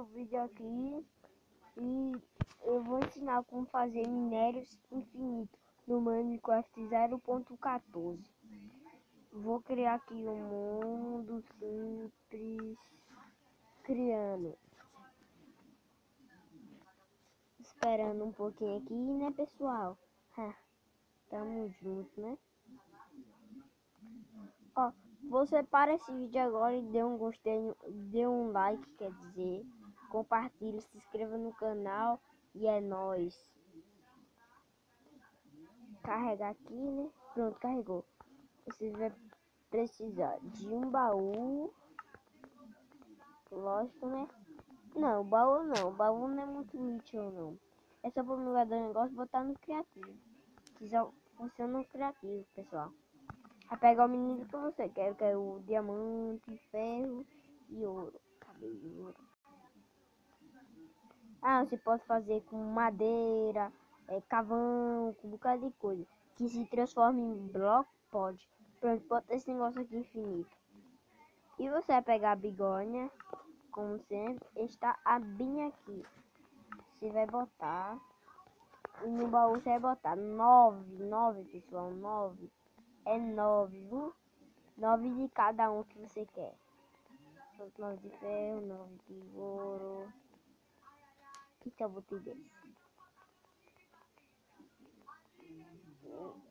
primeiro vídeo aqui e eu vou ensinar como fazer minérios infinitos no Minecraft 0.14. Vou criar aqui um mundo simples, criando. Esperando um pouquinho aqui, né, pessoal? Tamo junto, né? Ó, você para esse vídeo agora e dê um gostei, dê um like, quer dizer, compartilhe, se inscreva no canal e é nóis. Carregar aqui, né? Pronto, carregou. Você vai precisar de um baú, lógico, né? Não, o baú não é muito útil não. É só para o lugar do negócio botar no criativo. Funciona no criativo, pessoal. Vai pegar o menino que você quer, que é o diamante, ferro e ouro. Cadê o ouro? Você pode fazer com madeira, cavão, com um bocado de coisa. Que se transforma em bloco, pode. Pronto, bota esse negócio aqui infinito. E você vai pegar a bigorna, como sempre, está bem aqui. Você vai botar. E no baú você vai botar 9, pessoal, 9. É 9, viu? 9 de cada um que você quer. 9 de ferro, 9 de ouro. Que eu botei desse?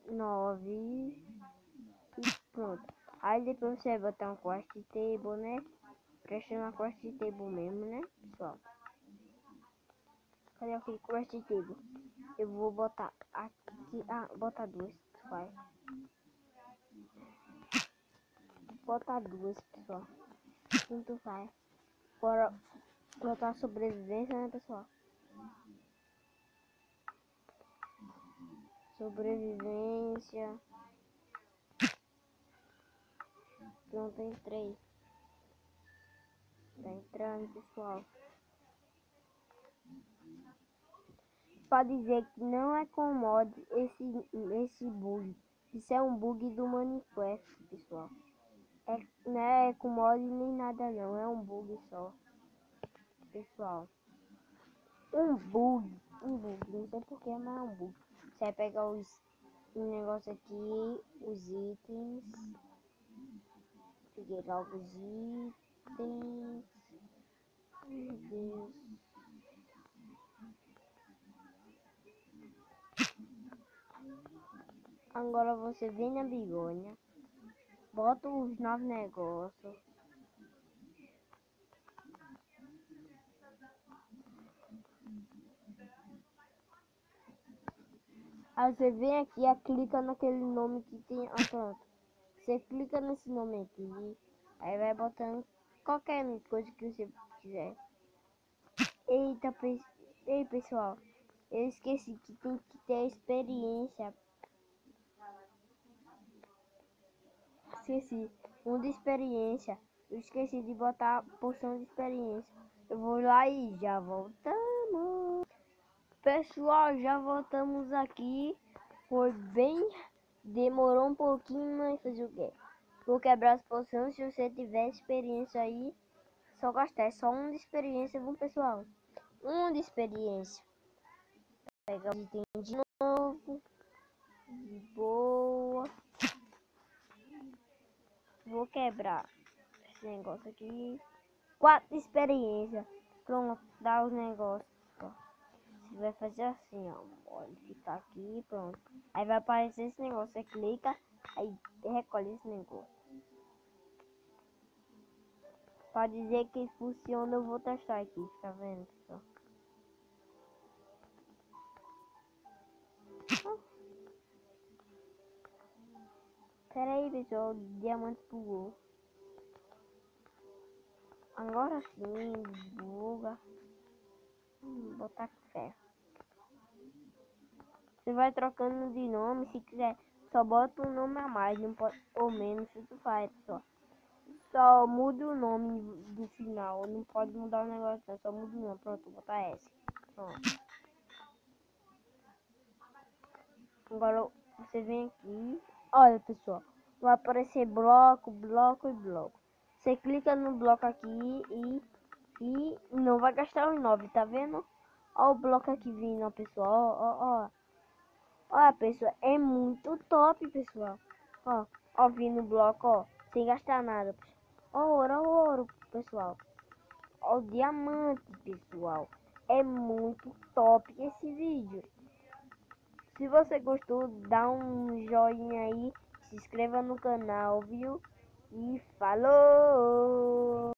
9. E pronto. Aí depois você vai botar um quest table, né? Presta uma quest table mesmo, né, pessoal? Cadê aquele quest table? Eu vou botar aqui. Bota duas, vai. Bota duas, pessoal. Tanto faz. Bora botar sobrevivência, né, pessoal? Sobrevivência. Pronto, entrei. Tá entrando, pessoal. Pode dizer que não é com mod esse bug. Isso é um bug do Minecraft, pessoal. Não é com mod nem nada não, é um bug só, pessoal. Um bug, não sei porquê, mas é um bug. Você vai pegar o negócio aqui, os itens. Peguei logo os itens. Meu Deus. Agora você vem na bigorna, bota os 9 negócios. Aí você vem aqui e clica naquele nome que tem. Pronto. Você clica nesse nome aqui. Aí vai botando qualquer coisa que você quiser. Eita, ei pessoal. Eu esqueci que tem que ter experiência. Esqueci. Um de experiência. Eu esqueci de botar poção de experiência. Eu vou lá e já voltamos. Pessoal, já voltamos aqui. Foi bem. Demorou um pouquinho, mas fazer o quê? Vou quebrar as poções. Se você tiver experiência aí, só gastar. É só um de experiência, viu, pessoal? Um de experiência. Pegar o item de novo. De boa. Vou quebrar esse negócio aqui. 4 de experiência. Pronto, dá os negócios. Ó. Você vai fazer assim, ó. Pode ficar aqui, pronto. Aí vai aparecer esse negócio. Você clica, aí recolhe esse negócio. Pra dizer que funciona, eu vou testar aqui. Tá vendo, pessoal? Pera aí, pessoal. O diamante bugou. Agora sim, buga. Botar ferro. Você vai trocando de nome, se quiser, só bota um nome a mais, não pode, ou menos, tudo faz, pessoal. Só muda o nome do final, não pode mudar o negócio, não, só muda o nome. Pronto, vou botar S. Pronto. Agora você vem aqui, olha, pessoal, vai aparecer bloco, bloco e bloco. Você clica no bloco aqui e E não vai gastar os 9, tá vendo? Ó o bloco aqui vindo, ó, pessoal. Ó, pessoal, é muito top, pessoal. Ó, vindo o bloco, ó, sem gastar nada. Ó, ouro, pessoal. Ó, o diamante, pessoal. É muito top esse vídeo. Se você gostou, dá um joinha aí, se inscreva no canal, viu? E falou!